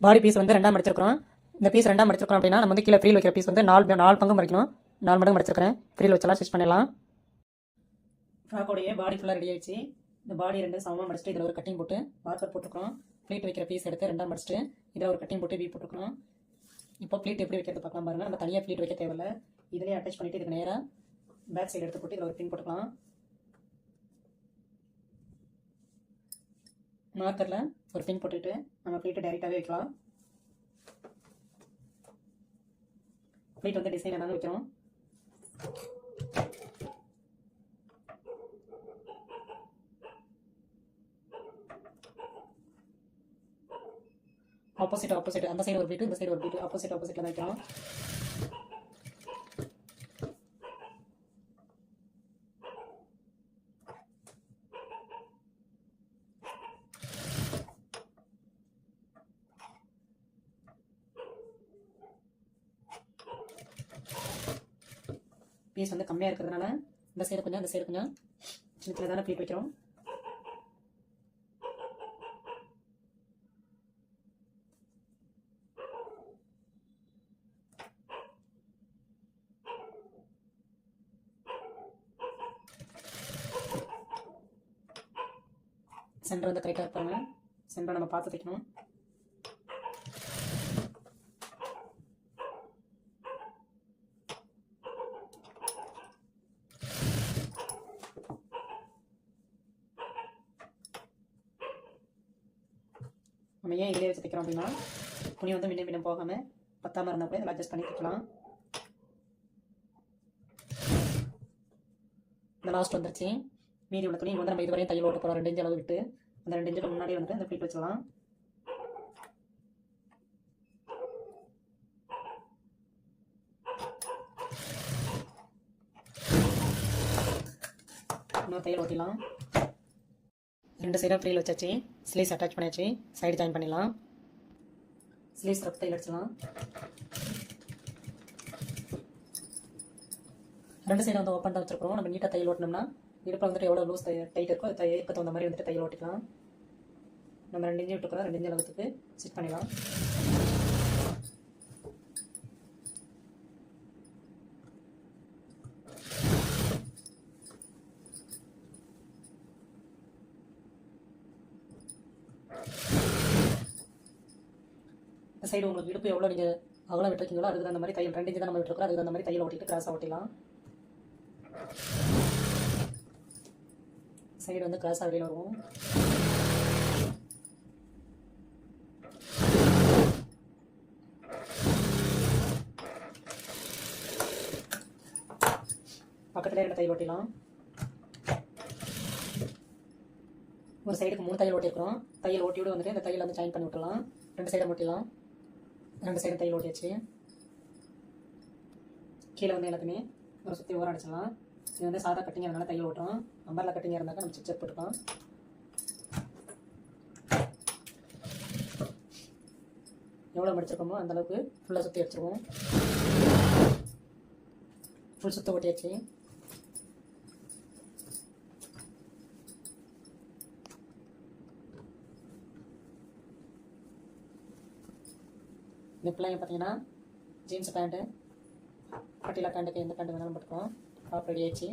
பாடி piece வந்து ரெண்டாக மடிச்சிருக்கிறோம். இந்த பீஸ் ரெண்டாக மடிச்சிருக்கோம் அப்படின்னா நம்ம வந்து கீழே ஃப்ரீல் வைக்கிற பீஸ் வந்து நாலு பங்கு மடிக்கணும். 4 மடங்கு மடிச்சிருக்கிறேன். ஃப்ரீல் வச்சலாம் ஸ்டிச் பண்ணிடலாம். ஃப்ராக்கோடைய பாடி ஃபுல்லாக ரெடி ஆயிடுச்சு. இந்த பாடி ரெண்டு சமமாக மடிச்சிட்டு இதில் ஒரு கட்டிங் போட்டு மார்க்கர் போட்டுக்கிறோம். ப்ளீட் வைக்கிற பீஸ் எடுத்து ரெண்டாக மடிச்சிட்டு இதில் ஒரு கட்டிங் போட்டு வீ போட்டுக்கணும். இப்போ ப்ளீட் எப்படி வைக்கிறது பார்க்கலாம் பாருங்கள். நம்ம தனியாக ப்ளீட் வைக்க தேவையில்லை. இதிலே அட்டாச் பண்ணிவிட்டு இதுக்கு நேராக பேக் சைடு எடுத்து போட்டு இதில் ஒரு பின் போட்டுக்கலாம். மார்க்கரில் ஒரு பின் போட்டுட்டு நம்ம ப்ளீட்டை டைரெக்டாகவே வைக்கலாம். ப்ளீட் வந்து டிசைன் என்னன்னு வைக்கிறோம். ஆப்போசிட் அந்த சைடு ஒரு ப்ளீட் இந்த சைடு ஒரு ப்ளீட் ஆப்போசிட்ல தான் வைக்கிறோம். பீஸ் வந்து கம்மியாக இருக்கிறதுனால இந்த சைடு கொஞ்சம் அந்த சைடு கொஞ்சம் சின்ன சின்னதான ப்ளீட் வைக்கிறோம். சென்டர் வந்து கரெக்டாக இருப்பாங்க. சென்டரை நம்ம பார்த்து தைக்கணும். நம்ம ஏன் இதிலே வச்சு தைக்கிறோம் அப்படின்னா துணி வந்து மின்னம் போகாமல் பத்தாமல் இருந்தால் கூட இதில் அட்ஜஸ்ட் பண்ணி தைக்கலாம். இந்த லாஸ்ட் வந்துருச்சு. மீதி உள்ள துணி வந்து நம்ம இதுவரையும் தையல் ஓட்ட போகிறோம். 2 இன்ச் அளவு விட்டு அந்த 2 இன்ச்சுக்கு முன்னாடி வந்துட்டு இந்த ப்ளீட் வச்சிடலாம். இன்னும் தையல் ஓட்டிடலாம். 2 சைடாக ஃப்ரீல் வச்சாச்சு. ஸ்லீவ்ஸ் அட்டாச் பண்ணியாச்சு. சைடு ஜாயின் பண்ணிடலாம். ஸ்லீவ்ஸ் ரஃப் தையல் அடிச்சிடலாம். 2 சைடு வந்து ஓப்பன் தான் வச்சிருக்கோம். நம்ம நீட்டாக தையல் ஓட்டினோம்னா இடுப்பில் வந்துட்டு எவ்வளோ லூஸ் டைட் இருக்கோ தையலுக்கு தகுந்த மாதிரி வந்துட்டு தையல் ஓட்டிக்கலாம். நம்ம 2 இன்ச்சு விட்டுக்கிறோம். 2 இன்ச்சு அளவுக்கு ஸ்டிச் பண்ணிடலாம். இந்த சைடு உங்களுக்கு இடுப்பு எவ்வளோ நீங்கள் அகலம் விட்டுருக்கீங்களோ அதுக்கு தகுந்த மாதிரி தையல் 2 இன்ச்சு தான் நம்ம விட்டுருக்கோம். அதுக்கு தகுந்த மாதிரி தையல் ஓட்டிட்டு கிராஸாக ஓட்டிடலாம். சைடு வந்து கிராஸாக வெளியில் வருவோம். பக்கத்தில் 2 தையல் ஓட்டிடலாம். ஒரு சைடுக்கு 3 தையல் ஓட்டியிருக்கிறோம். தையல் ஓட்டியோடு வந்துட்டு இந்த தையல் வந்து ஜாயின் பண்ணி விட்டுலாம். 2 சைடும் ஓட்டிடலாம். 2 சைடும் தையல் ஓட்டியாச்சு. கீழே வந்து எல்லாத்தையுமே ஒரு சுற்றி ஓரம் அடிச்சிடலாம். இது வந்து சாதா கட்டிங் அதனால தையல் ஓட்டுறோம். அம்பர்லா கட்டிங் இருந்தாக்கா நம்ம சிக்ஸர் போட்டுக்கலாம். எவ்வளோ மடிச்சிருக்கோமோ அந்தளவுக்கு ஃபுல்லாக சுற்றி அடிச்சிருவோம். ஃபுல் சுற்ற ஓட்டியாச்சு. இந்த பிள்ளைங்க பார்த்தீங்கன்னா ஜீன்ஸ் பேண்ட்டு பட்டிலா பேண்ட்டுக்கு எந்த பேண்ட்டு வேணாலும் போட்டுக்கலாம். டாப் ரெடி ஆயிடுச்சு.